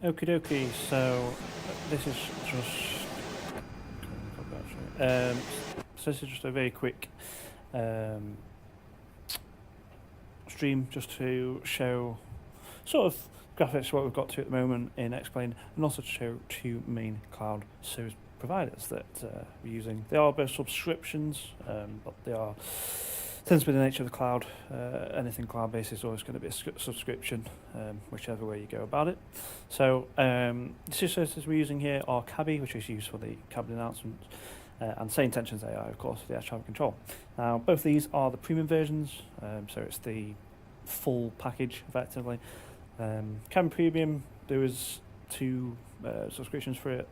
Okie dokie, so this is just so this is just a very quick um, stream just to show sort of graphics what we've got to at the moment in Explain, and also to show two main cloud service providers that we're using. They are both subscriptions, but they are tends to be the nature of the cloud. Anything cloud-based is always going to be a subscription, whichever way you go about it. So the two services we're using here are Cabby, which is used for the cabin announcements, and Say Intentions AI, of course, for the air traffic control. Now, both these are the premium versions, so it's the full package, effectively. Cabin Premium, there was two subscriptions for it.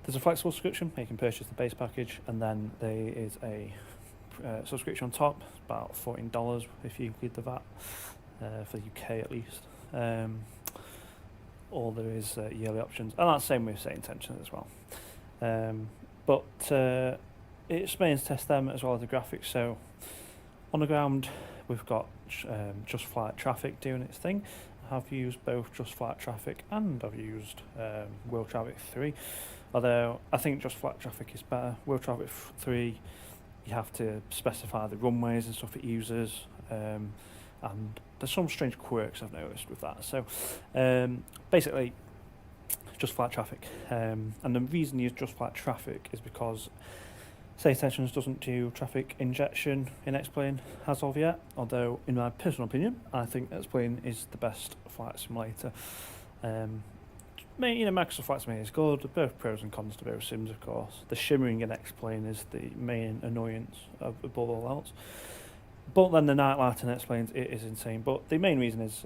There's a flexible subscription, you can purchase the base package, and then there is a subscription on top, about $14 if you include the VAT, for the UK at least. Or there is yearly options, and that's the same with Say Intentions as well. But it's mainly to test them as well as the graphics. So on the ground, we've got Just Flight Traffic doing its thing. I've used both Just Flight Traffic and I've used World Traffic 3, although I think Just Flight Traffic is better. World Traffic 3, you have to specify the runways and stuff it uses, and there's some strange quirks I've noticed with that. So basically, Just Flight Traffic, and the reason you use Just Flight Traffic is because Say Intentions doesn't do traffic injection in X-Plane as of yet, although in my personal opinion I think X-Plane is the best flight simulator. Microsoft Flight Simulator is good, both pros and cons to both sims, of course. The shimmering in X-Plane is the main annoyance above all else. But then the night light in X-Plane, it is insane. But the main reason is,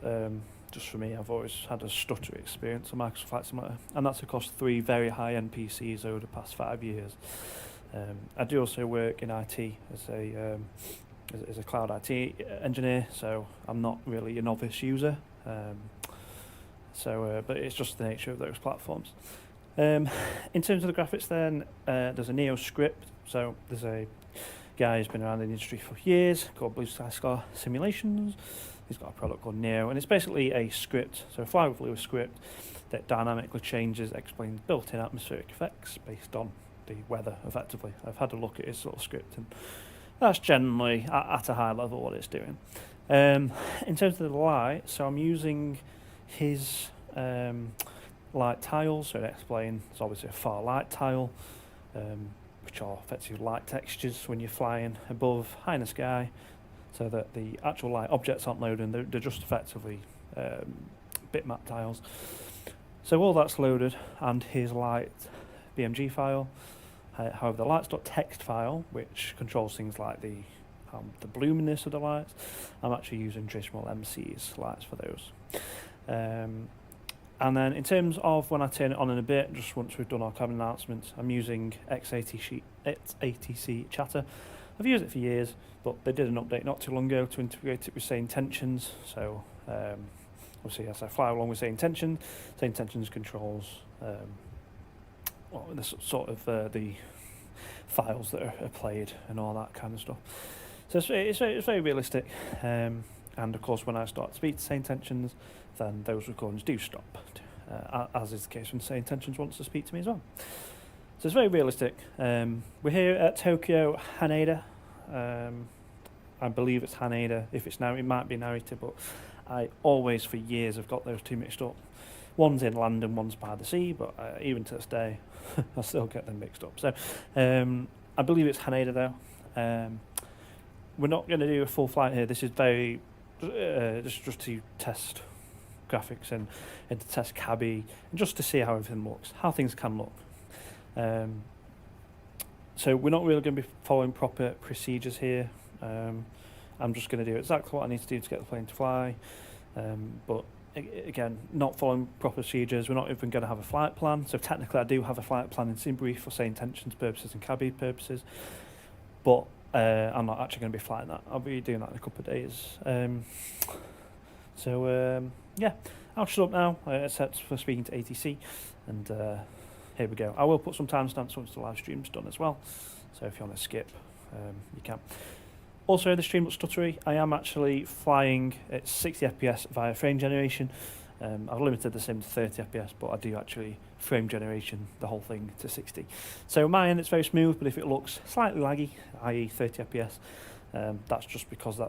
just for me, I've always had a stutter experience on Microsoft Flight Simulator, and that's across 3 very high-end PCs over the past 5 years. I do also work in IT as a cloud IT engineer, so I'm not really a novice user. But it's just the nature of those platforms. In terms of the graphics then, there's a Neo script. So there's a guy who's been around in the industry for years called Blue Sky Scar Simulations. He's got a product called Neo, and it's basically a script, so a Fly with Lewis script that dynamically changes, explains built-in atmospheric effects based on the weather, effectively. I've had a look at his sort of script, and that's generally at a high level what it's doing. In terms of the light, so I'm using his light tiles, so to explain, it's obviously a far light tile, which are effectively light textures when you're flying above, high in the sky, so that the actual light objects aren't loading, they're just effectively bitmap tiles. So all that's loaded, and his light BMG file. However, the lights.txt file, which controls things like the luminance of the lights, I'm actually using traditional MC's lights for those. And then in terms of when I turn it on in a bit, just once we've done our cabin announcements, I'm using X80C Chatter. I've used it for years, but they did an update not too long ago to integrate it with Say Intentions. So obviously, as I fly along with Say Intentions controls the sort of the files that are played and all that kind of stuff. So it's very realistic. And of course, when I start to speak to Say Intentions, then those recordings do stop, as is the case when Say Intentions wants to speak to me as well. So it's very realistic. We're here at Tokyo Haneda. I believe it's Haneda. If it's now, it might be Narita, but I always, for years, have got those two mixed up. One's inland and one's by the sea, but even to this day, I still get them mixed up. So I believe it's Haneda, though. We're not going to do a full flight here. This is very just to test graphics and to test Cabby, and just to see how everything looks, how things can look. So we're not really going to be following proper procedures here. I'm just going to do exactly what I need to do to get the plane to fly, but again, not following proper procedures. We're not even going to have a flight plan. So technically I do have a flight plan in SimBrief for Say Intentions purposes and Cabby purposes, but I'm not actually going to be flying that. I'll be doing that in a couple of days. Yeah, I'll shut up now, except for speaking to ATC, and here we go. I will put some timestamps once the live stream's done as well, so if you want to skip, you can. Also, the stream looks stuttery. I am actually flying at 60 FPS via frame generation, I've limited the sim to 30 FPS, but I do actually frame generation the whole thing to 60. So my end, it's very smooth, but if it looks slightly laggy, i.e. 30 FPS, that's just because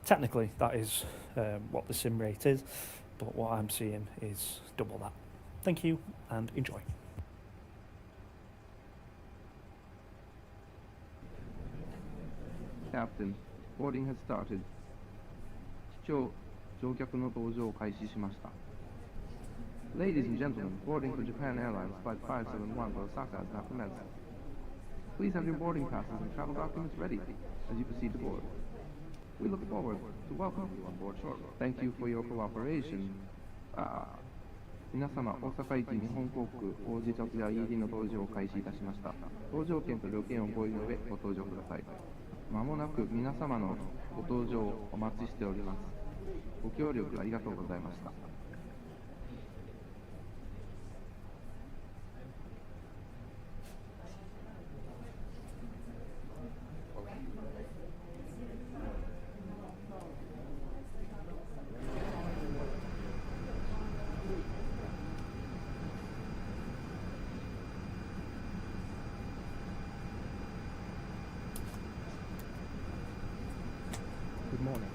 technically that is what the sim rate is, but what I'm seeing is double that. Thank you and enjoy. Captain, boarding has started. 機長、乗客の搭乗を開始しました。Ladies and gentlemen, boarding for Japan Airlines Flight 571 to Osaka has now commenced. Please have your boarding passes and travel documents ready as you proceed to board. We look forward to welcoming you on board shortly. Thank you for your cooperation. 皆様、大阪行き日本航空王子直や ED の搭乗を開始いたしました。搭乗券と料金をご入りの上、ご搭乗ください。まもなく皆様のご搭乗をお待ちしております。ご協力ありがとうございました。Good morning.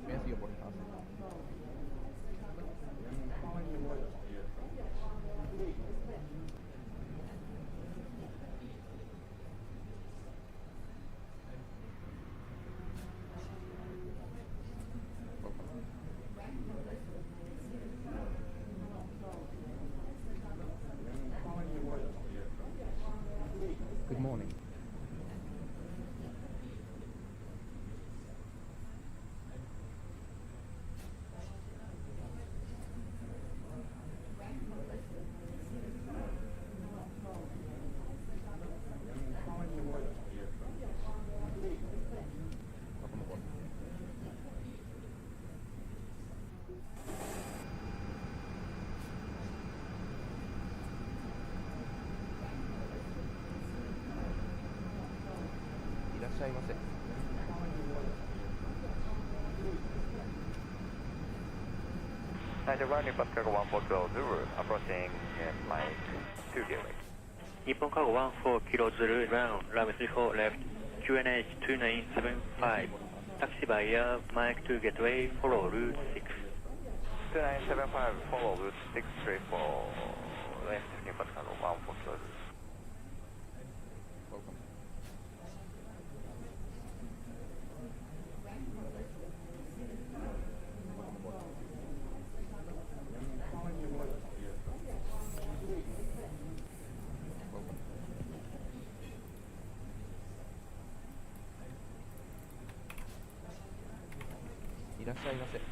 May I see your boarding pass? Good morning. Running bus cargo 1400, approaching Mike 2 gateway. Nippon cargo 14 kilo Zulu ground, runway 34 left, QNH 2975. Taxi by air, Mike 2 gateway, follow route 6. 2975, follow route 634, left Nippon cargo 14 kilo Zulu. Welcome.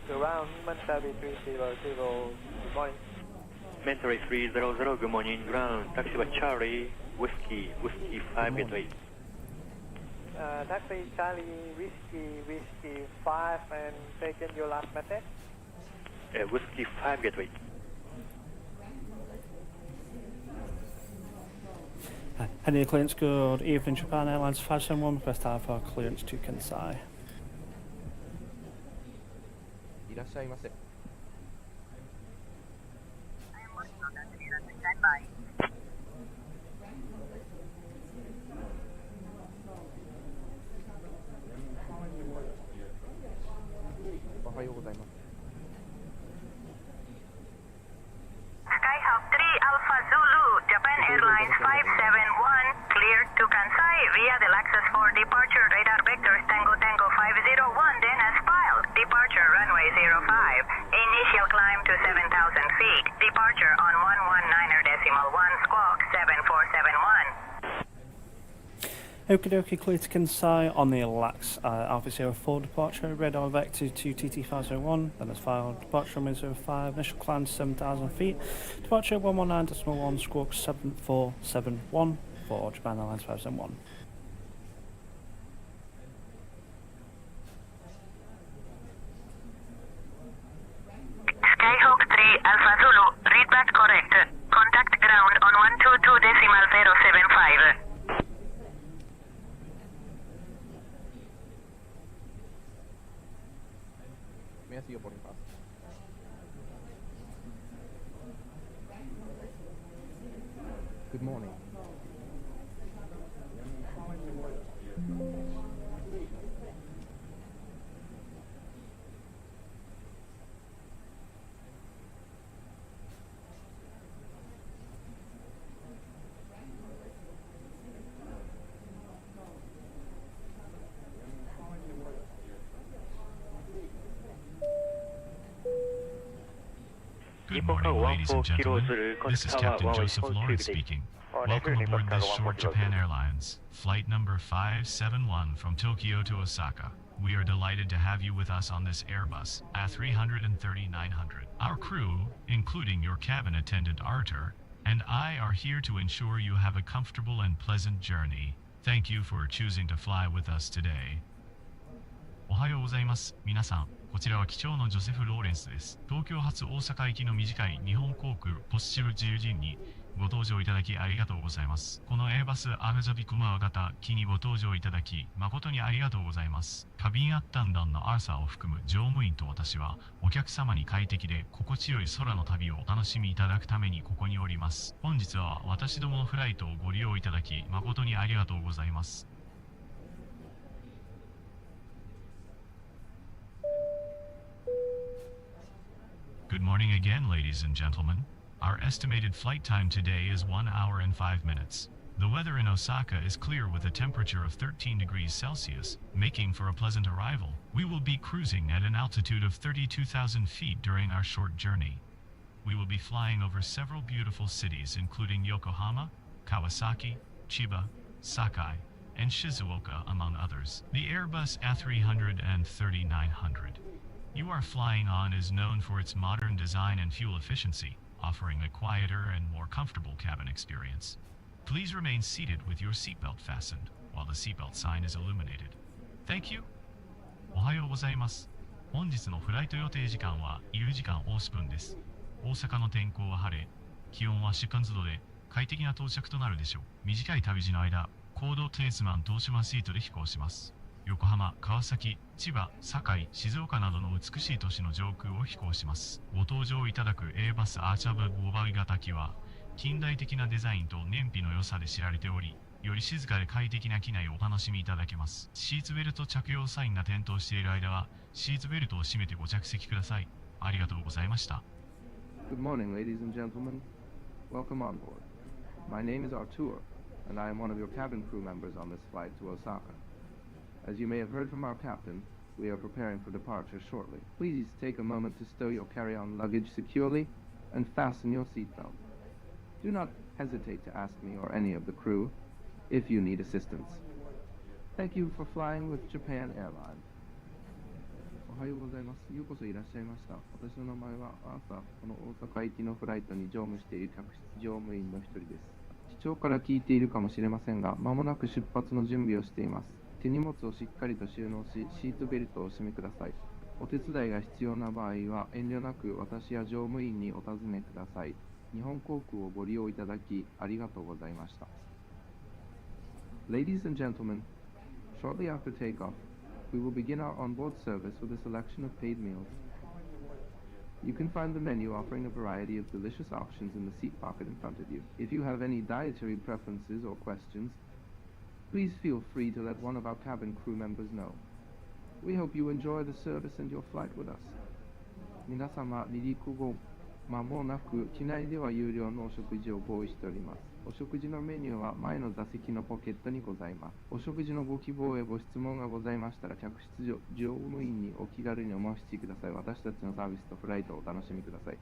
Ground, Cabby 300, good morning. Mentary 300, good morning, ground. Taxi by Charlie, Whiskey 5 gateway. Taxi Charlie, Whiskey 5, and taken your last message. Whiskey 5 gateway. Heading clearance, good evening, Japan Airlines 571, request time for clearance to Kansai. いらっしゃいませ。おはようございます。Skyhawk 3 Alpha Zulu, Japan Airlines 571, cleared to Kansai via the Lexus 4 departure radar vectors Tango Tango 501, then as filed. Departure runway 05, initial climb to 7,000 feet, departure on 119.1 squawk 7471. Okie dokie, clear to Kansai on the Lax Alpha 04 departure, radar vector to TT501, then as filed, departure runway 05, initial climb to 7,000 feet, departure 119.1 squawk 7471 for Japan Airlines 571. see your boarding pass. Good morning. Good morning, ladies and gentlemen. This is Captain Joseph Lawrence speaking. Welcome aboard this short Japan Airlines, flight number 571 from Tokyo to Osaka. We are delighted to have you with us on this Airbus A330-900. Our crew, including your cabin attendant Arthur, and I are here to ensure you have a comfortable and pleasant journey. Thank you for choosing to fly with us today. おはようございます。皆さん、こちらは機長のジョセフ・ローレンスです。東京発大阪行きの短い日本航空ポッシブ自由人にご搭乗いただきありがとうございます。このエアバスアガジャビクマワ型機にご搭乗いただき誠にありがとうございます。カビンアッタンダンのアーサーを含む乗務員と私はお客様に快適で心地よい空の旅をお楽しみいただくためにここにおります。本日は私どものフライトをご利用いただき誠にありがとうございます。Good morning again, ladies and gentlemen. Our estimated flight time today is 1 hour and 5 minutes. The weather in Osaka is clear with a temperature of 13 degrees Celsius, making for a pleasant arrival. We will be cruising at an altitude of 32,000 feet during our short journey. We will be flying over several beautiful cities including Yokohama, Kawasaki, Chiba, Sakai, and Shizuoka, among others. The Airbus A330-900 you are flying on is known for its modern design and fuel efficiency, offering a quieter and more comfortable cabin experience. Please remain seated with your seatbelt fastened while the seatbelt sign is illuminated. Thank you. おはようございます。本日のフライト予定時間は有時間オースプンです。大阪の天候は晴れ、気温は疾患度で快適な到着となるでしょう。短い旅路の間、高度テースマン東島シートで飛行します。横浜、川崎、千葉、堺、静岡などの美しい都市の上空を飛行します。ご搭乗いただくエアバスアーチャブ5倍型機は、近代的なデザインと燃費の良さで知られており、より静かで快適な機内をお楽しみいただけます。シーツベルト着用サインが点灯している間は、シーツベルトを締めてご着席ください。ありがとうございました。Good morning, ladies and gentlemen. Welcome on board. My name is Artur, and I am one of your cabin crew members on this flight to Osaka. As you may have heard from our captain, we are preparing for departure shortly. Please take a moment to stow your carry-on luggage securely and fasten your seatbelt. Do not hesitate to ask me or any of the crew if you need assistance. Thank you for flying with Japan Airlines. おはようございます。ようこそいらっしゃいました。私の名前はアーサー。この大阪行きのフライトに乗務している客室乗務員の一人です。機長から聞いているかもしれませんが、間もなく出発の準備をしています。手荷物をしっかりと収納し、シートベルトをお締めください。お手伝いが必要な場合は、遠慮なく私や乗務員にお尋ねください。日本航空をご利用いただき、ありがとうございました。Ladies and gentlemen, shortly after takeoff, we will begin our onboard service with a selection of paid meals. You can find the menu offering a variety of delicious options in the seat pocket in front of you. If you have any dietary preferences or questions, please feel free to let one of our cabin crew members know. We hope you enjoy the service and your flight with us. 皆様、離陸後、間もなく機内では有料のお食事をご用意しております。お食事のメニューは前の座席のポケットにございます。お食事のご希望やご質問がございましたら、客室乗務員にお気軽にお申し付けください。私たちのサービスとフライトをお楽しみください。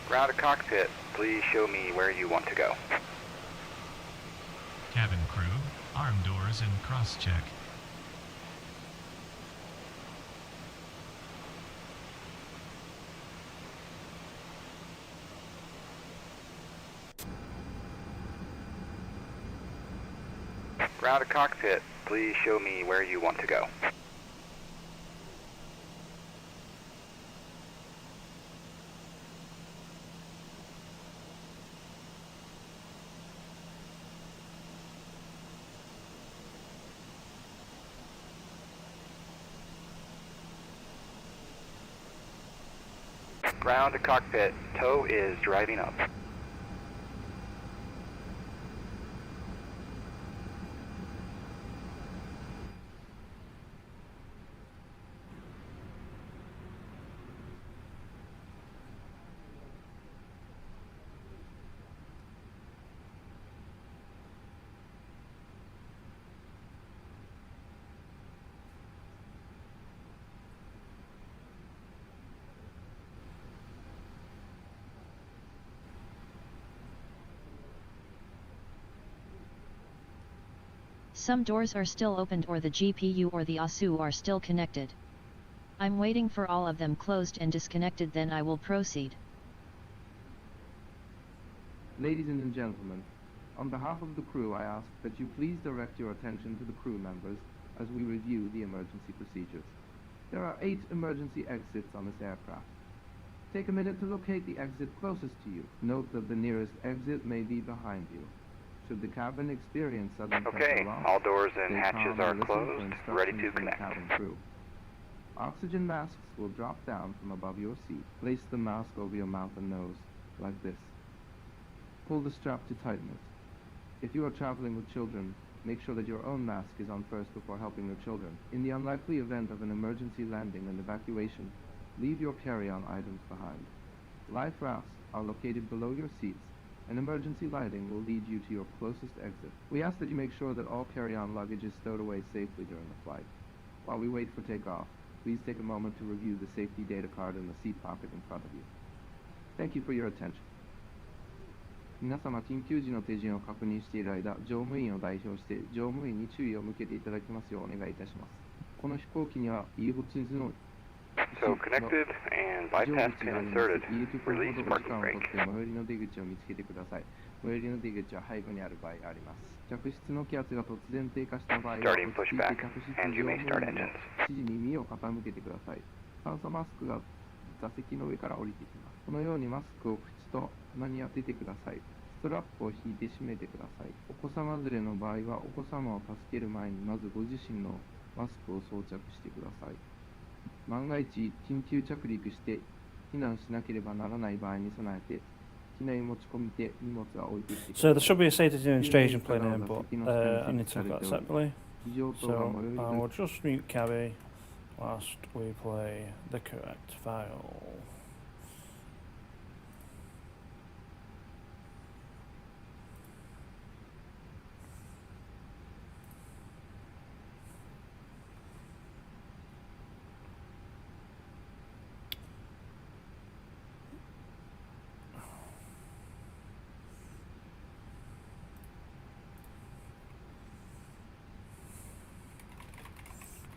Ground to cockpit. Please show me where you want to go. Cabin crew, arm doors and cross-check. Ground to cockpit, please show me where you want to go. Ground to cockpit, tow is driving up. Some doors are still opened or the GPU or the ASU are still connected. I'm waiting for all of them closed and disconnected, then I will proceed. Ladies and gentlemen, on behalf of the crew, I ask that you please direct your attention to the crew members as we review the emergency procedures. There are 8 emergency exits on this aircraft. Take a minute to locate the exit closest to you. Note that the nearest exit may be behind you. Should the cabin experience sudden Okay, all doors and hatches are closed, ready to connect. Cabin crew. Oxygen masks will drop down from above your seat. Place the mask over your mouth and nose, like this. Pull the strap to tighten it. If you are traveling with children, make sure that your own mask is on first before helping your children. In the unlikely event of an emergency landing and evacuation, leave your carry-on items behind. Life rafts are located below your seats, and emergency lighting will lead you to your closest exit. We ask that you make sure that all carry-on luggage is stowed away safely during the flight. While we wait for takeoff, please take a moment to review the safety data card in the seat pocket in front of you. Thank you for your attention. 皆様、緊急時の手順を確認している間、乗務員を代表して乗務員に注意を向けていただきますようお願いいたします。この飛行機には入り口の So connected and bypass pin inserted. Release parking brake. 最寄りの出口を見つけてください。最寄りの出口は背後にある場合があります。着室の気圧が突然低下した場合は、 Starting pushback, and you may start engines. 指示に耳を傾けてください。酸素マスクが座席の上から降りてきます。このようにマスクを口と鼻に当ててください。ストラップを引いて締めてください。お子様連れの場合は、お子様を助ける前にまずご自身のマスクを装着してください。万が一、緊急着陸して避難しなければならない場合に備えて、機内持ち込みで荷物は置いてきてください。 So there should be a safety demonstration playing in, but I need to look at that separately. So I will just mute Cabby whilst we play the correct file.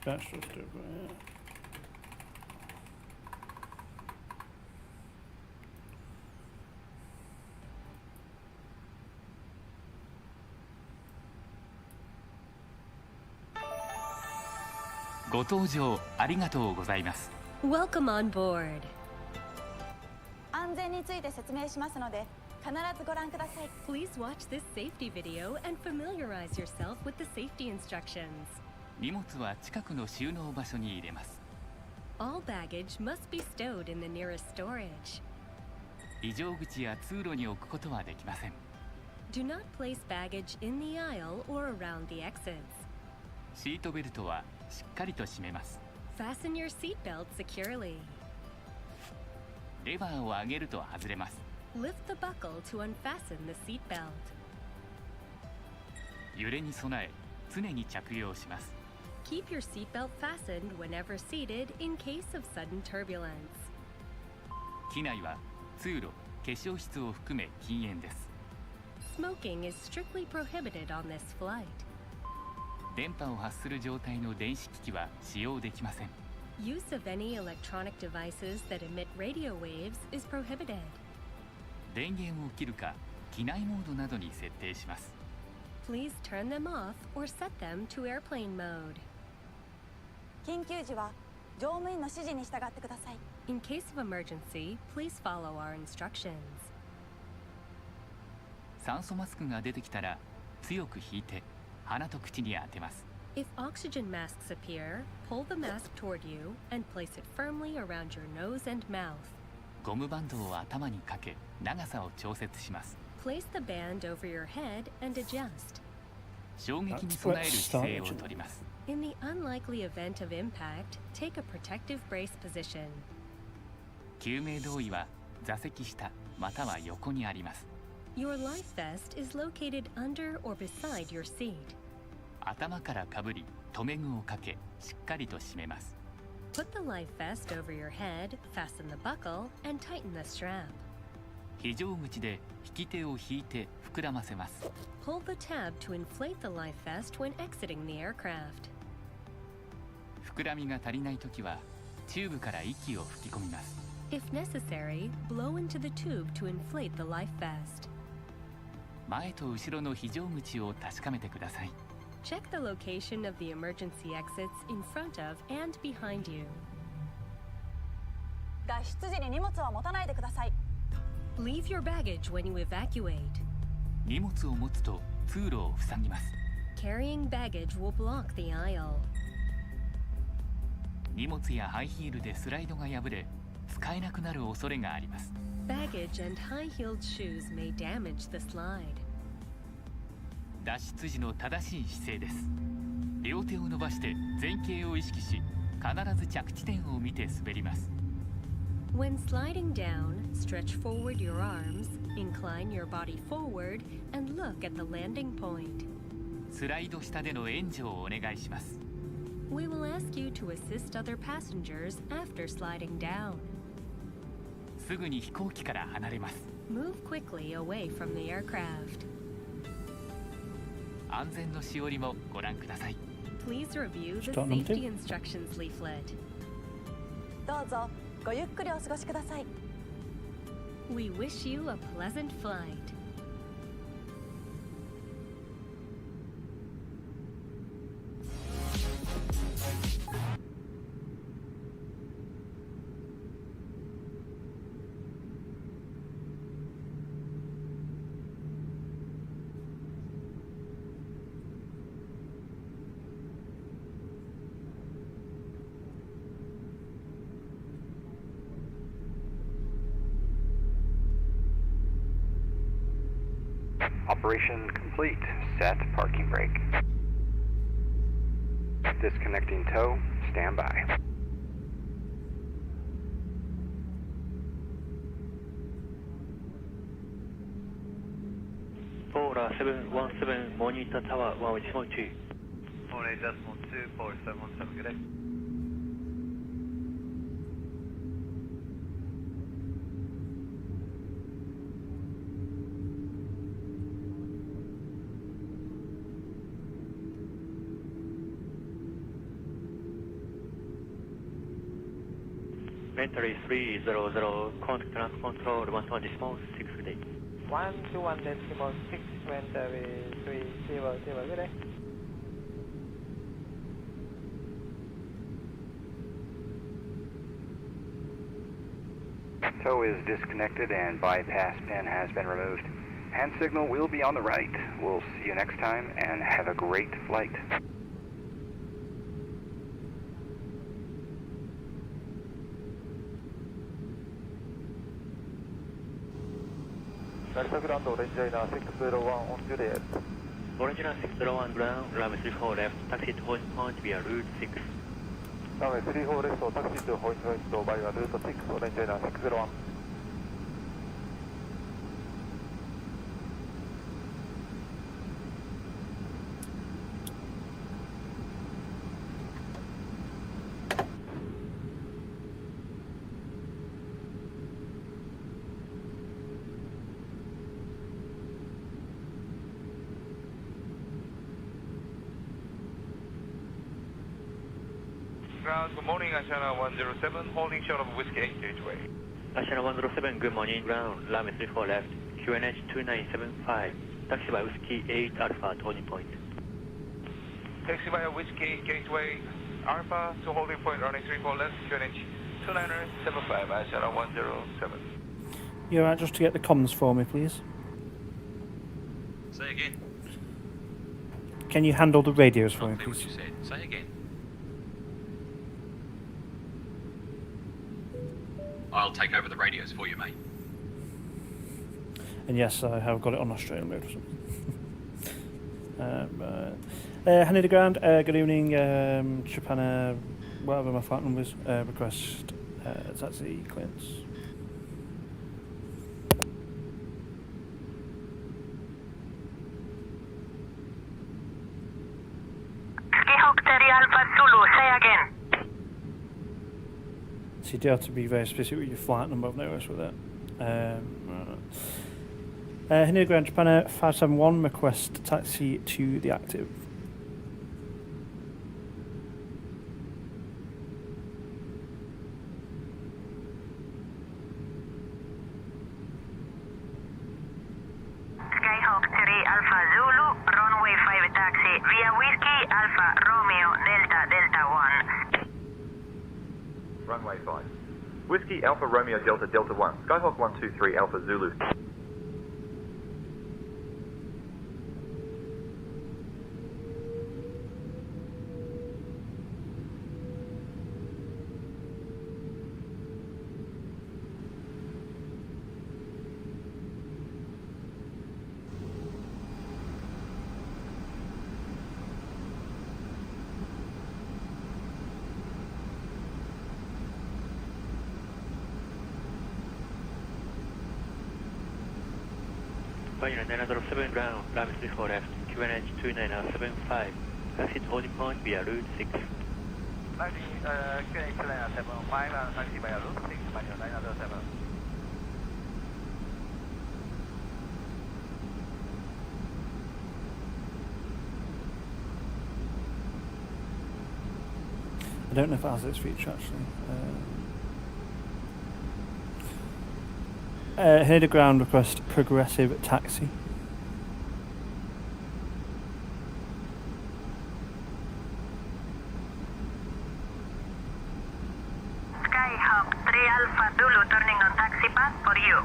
That's just it, right? Welcome on board. 安全について説明しますので、必ずご覧ください。 Please watch this safety video and familiarize yourself with the safety instructions. 荷物は近くの収納場所に入れます。 All baggage must be stowed in the nearest storage. 異常口や通路に置くことはできません。 Do not place baggage in the aisle or around the exits. シートベルトはしっかりと締めます。 Fasten your seatbelt securely. レバーを上げると外れます。 Lift the buckle to unfasten the seatbelt. 揺れに備え、常に着用します。 Keep your seatbelt fastened whenever seated in case of sudden turbulence. 機内は通路、化粧室を含め禁煙です。 Smoking is strictly prohibited on this flight. 電波を発する状態の電子機器は使用できません。 Use of any electronic devices that emit radio waves is prohibited. 電源を切るか、機内モードなどに設定します。Please turn them off or set them to airplane mode. 緊急時は乗務員の指示に従ってください。 In case of emergency, please follow our instructions. 酸素マスクが出てきたら強く引いて鼻と口に当てます。 If oxygen masks appear, pull the mask toward you and place it firmly around your nose and mouth. ゴムバンドを頭にかけ長さを調節します。 Place the band over your head and adjust. 衝撃に備える姿勢をとります。 In the unlikely event of impact, take a protective brace position. 救命胴衣は座席下または横にあります。 Your life vest is located under or beside your seat. 頭からかぶり留め具をかけしっかりと締めます。 Put the life vest over your head, fasten the buckle, and tighten the strap. 非常口で引き手を引いて膨らませます。 Pull the tab to inflate the life vest when exiting the aircraft. 膨らみが足りないときはチューブから息を吹き込みます。 If necessary, blow into the tube to inflate the life vest. 前と後ろの非常口を確かめてください。 Check the location of the emergency exits in front of and behind you. 脱出時に荷物は持たないでください。 Leave your baggage when you evacuate. 荷物を持つと通路を塞ぎます。 Carrying baggage will block the aisle. 荷物やハイヒールでスライドが破れ使えなくなる恐れがあります。 Baggage and high-heeled shoes may damage the slide. 脱出時の正しい姿勢です。両手を伸ばして前傾を意識し必ず着地点を見て滑ります。 When sliding down, stretch forward your arms, incline your body forward, and look at the landing point. スライド下での援助をお願いします。 We will ask you to assist other passengers after sliding down. すぐに飛行機から離れます。 Move quickly away from the aircraft. 安全のしおりもご覧ください。 Please review the safety instructions leaflet. どうぞごゆっくりお過ごしください。 We wish you a pleasant flight. Operation complete. Set parking brake. Disconnecting tow. Stand by. Paula 717, monitor tower 1.2. 48.2, Paula 717, good day. Entry 300, contact control 120, 6 day. 121.6, Mentary 300, good day. Tow is disconnected and bypass pin has been removed. Hand signal will be on the right. We'll see you next time and have a great flight. Ground, Orange Liner 601 on Juliet. Orange Liner 601 ground, runway 34 left, taxi to Point Point via Route 6. Runway 34 left, taxi to Point Point via Route 6, Orange Liner 601. Ground, good morning, Ashana 107, holding short of Whiskey 8 Gateway. Ashana 107, good morning, ground, runway 34 left, QNH 2975. Taxi by Whiskey 8 Alpha to holding point. Taxi via Whiskey Gateway Alpha to holding point running 34 left, QNH 2975, ISR 107. You alright just to get the comms for me, please? Say again. Can you handle the radios for me, Not clear please? what you said. Say again. I'll take over the radios for you, mate. And yes, I have got it on Australian mode or something. Handy to ground, good evening, Japan, whatever my flight number is, request taxi clearance. Skyhawk 3 Alpha Zulu, say again. So you do have to be very specific with your flight number, I've noticed with it. Handy to ground, Japan 571, request taxi to the active. Skyhawk 3 Alpha Zulu, runway 5 taxi via Whiskey Alpha Romeo Delta Delta 1. Runway 5. Whiskey Alpha Romeo Delta Delta 1. Skyhawk 123 Alpha Zulu. Final 907 ground, runway 34 left, QNH 2975. Taxi to holding point via route 6. QNH 2975 and taxi via route 6, final 907. I don't know if it has this feature actually. Here to ground, request progressive taxi. Skyhawk 3 Alpha Zulu turning on taxi path for you.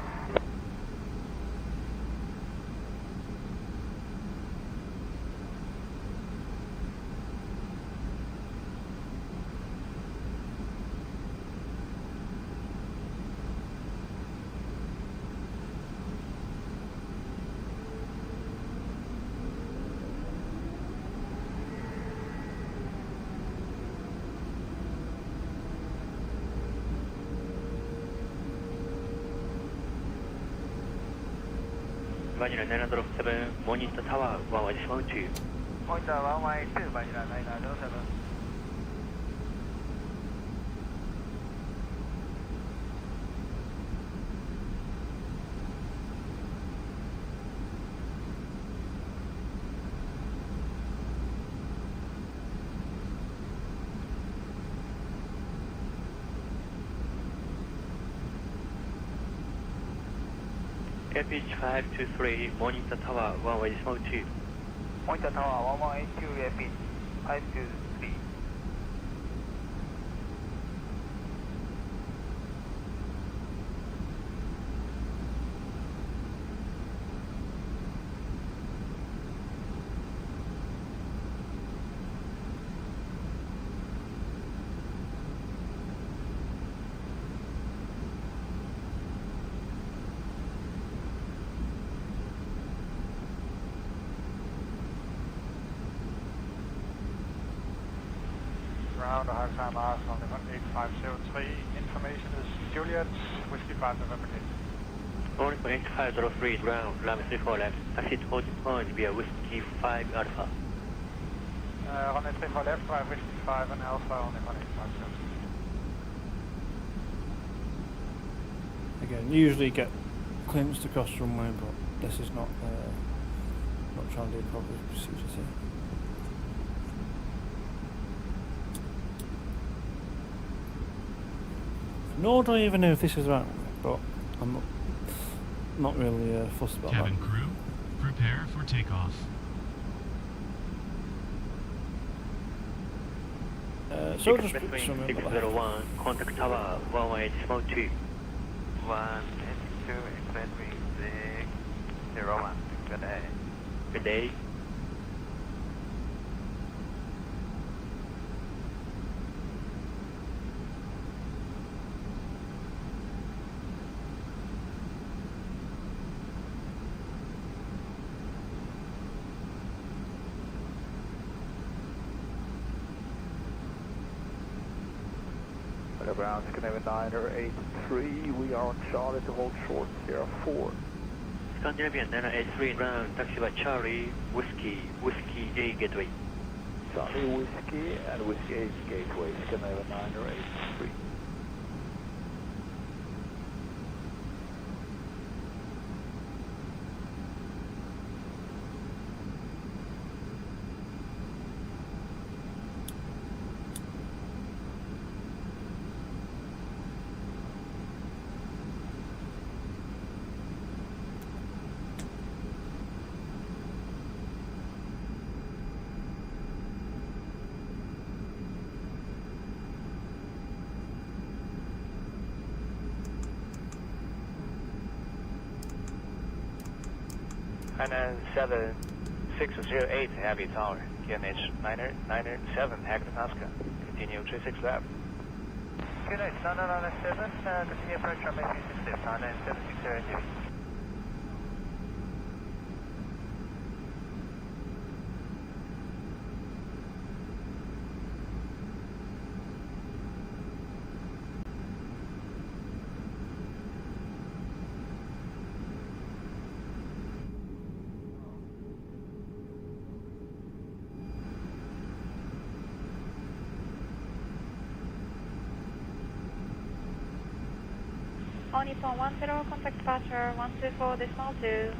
Vanilla 907, monitor tower, 112. Monitor 112, Vanilla 907. Cabby 523, monitor tower, 112. Monitor tower 1182, AP 523. Ground, high time hours on the 8503. Information is Juliet, Whiskey 5 November Gate. Only for 8503 ground, runway 34 left, taxi to holding point via Whiskey 5 Alpha. Runway 34 left, via Whiskey 5 and Alpha on the 185. Again, usually get clearance to cross runway, but this is not trying to do proper procedures here. Nor do I even know if this is right, but I'm not really fussed about Cabin that. crew, Prepare for takeoff. So just Between some 601, contact tower 118.2. 182, expecting 601. Good day. Good day. Ground Scandinavian 983, we are on Charlie to hold short 04. Scandinavian 983 ground, taxi by Charlie, Whiskey 8 Gateway. Charlie Whiskey and Whiskey 8 Gateway, Scandinavian 983. And 7608 Abbey Tower, QNH 997 Hector Nazca. Continue 36 left. QNH 997, continue approach runway 36 left, 99760. Nippon 10, contact departure 124.2.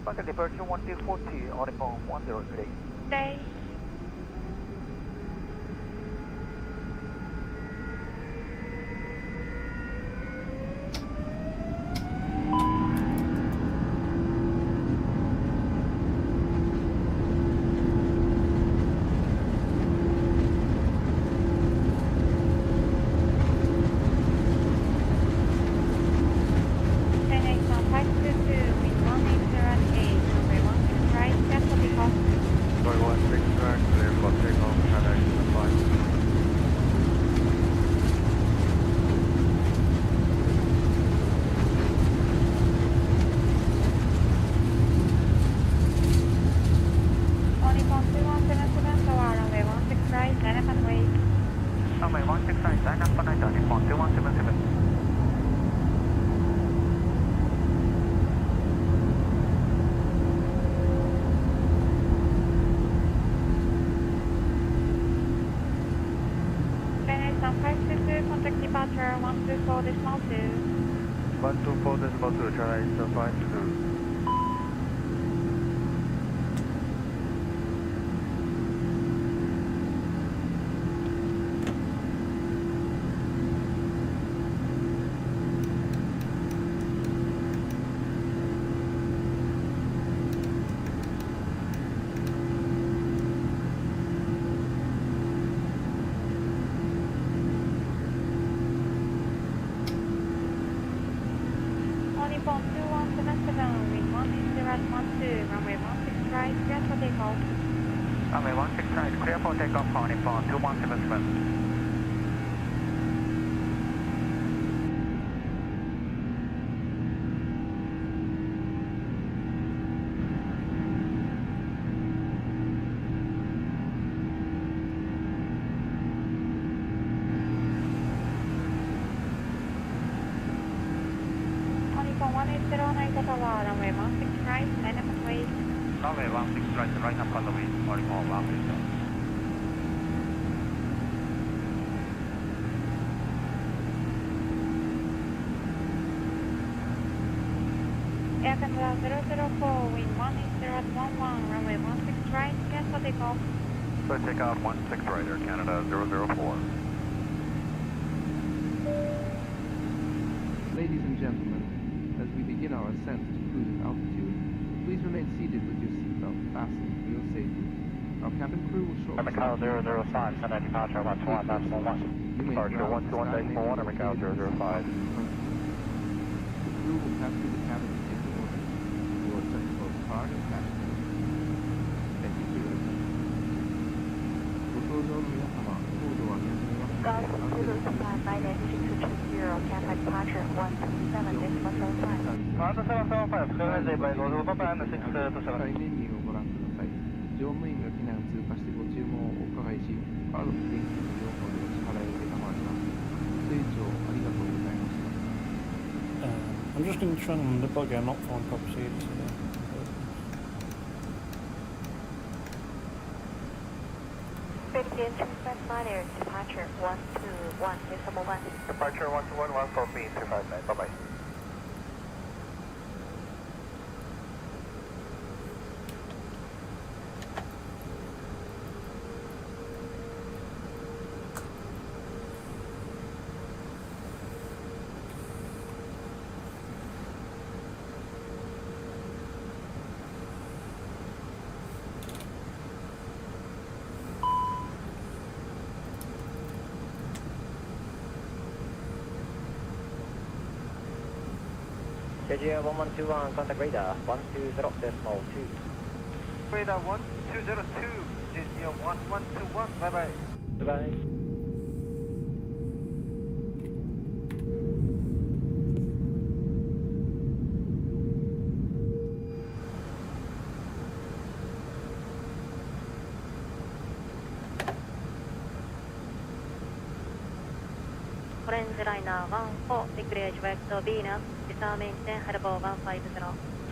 Contact departure 1240, Nippon 10, Stay. Contact departure 124.2. 124.2, try to find Nippon 2177, wind 180 runway 16 right, clear for takeoff. Runway 16 right, clear for takeoff for Nippon 2177. Nippon 1809 Tower, runway 16 right, line up and wait. Runway 16 right, line up and wait, Nippon 180. Air Canada 004, wind 180.11, runway 16 right, clear for takeoff. So takeoff 16 right, Air Canada 004. Ladies and gentlemen, as we begin our ascent to cruising altitude, Please remain seated with your seatbelt fastened for your safety. Our cabin crew will shortly... Macau 005, Sunday departure 121.11. Departure 121.81, Macau 005. The crew will pass through the cabin to take the order. You will check both card and cash pay. Thank you for your attention. ご搭乗の皆様、高度は皆様が minus 620, Canada departure 127.75. Panda 775, currently by Gozo Papa and 6 to 7. メニューをご覧ください。乗務員が機内を通過してご注文をお伺いし、カードと現金の両方でお支払いを承ります。ご清聴ありがとうございました。I'm just going to try and debug it, I'm not following proper procedures here. Minor departure 121.1. Departure 121, 143, 259. Bye-bye. JGR 1121, contact radar 120.2. Radar 1202, JGR 1121, bye-bye. Bye-bye. Orange liner 14, declare direct Venus, disarm engine, headable 150.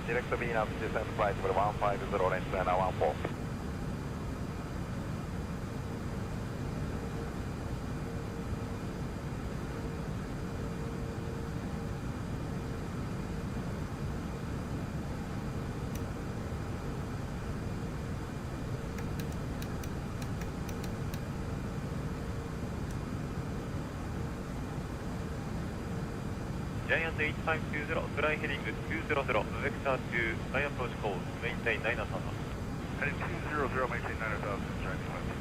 Direct Venus, descent flight for 150, orange liner 14. Giant 8520, fly heading 200, vector to high approach call, maintain 9,000. Heading 200, maintain 9,000, Giant 8520.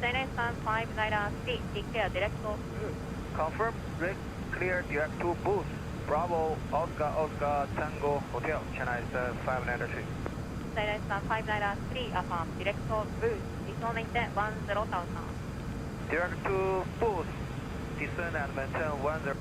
China Sun 5 Radar C, declare direct to Confirm, clear direct to booth. Bravo, Oscar, Oscar, Tango, Hotel, China 593. China Sun 5 Radar 3, affirm, direct to booth, disarm engine 10,000. Direct to booth, descend and maintain 10.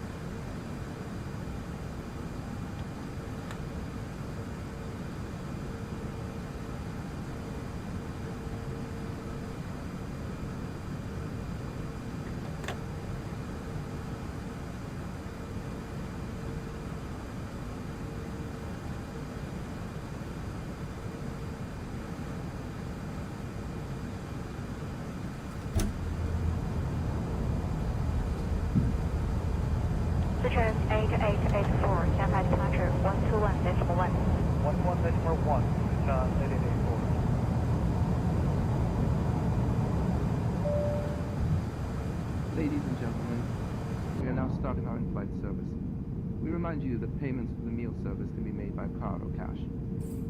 Switchers 8884, Shanghai departure 121.1. 11.1, John 8884. Ladies and gentlemen, we are now starting our in-flight service. We remind you that payments for the meal service can be made by card or cash.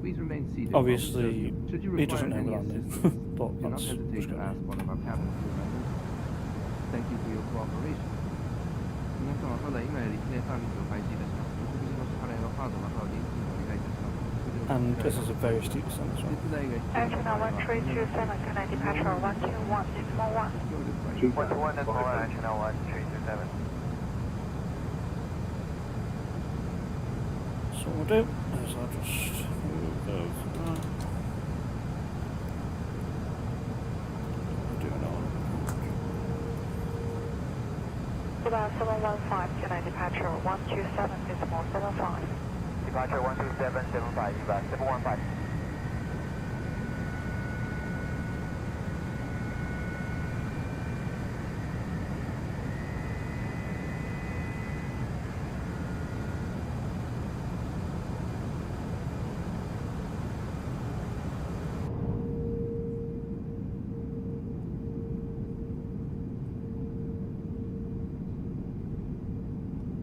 Please remain seated. Obviously, should you he require doesn't know any that, assistance, but do not that's hesitate to ask one of our cabin crew members. Thank you for your cooperation. 皆様、ただいまより記念サービスを開始いたします。お食事の支払いはカードまたは現金でお願いいたします。 And this is a very steep descent as well. China 1327, Canada departure 121.1. 121.1, China 1327. So what we'll do is I'll just move over that. Do another one. About 715, Canada departure 127.75. Departure 127.75, 715.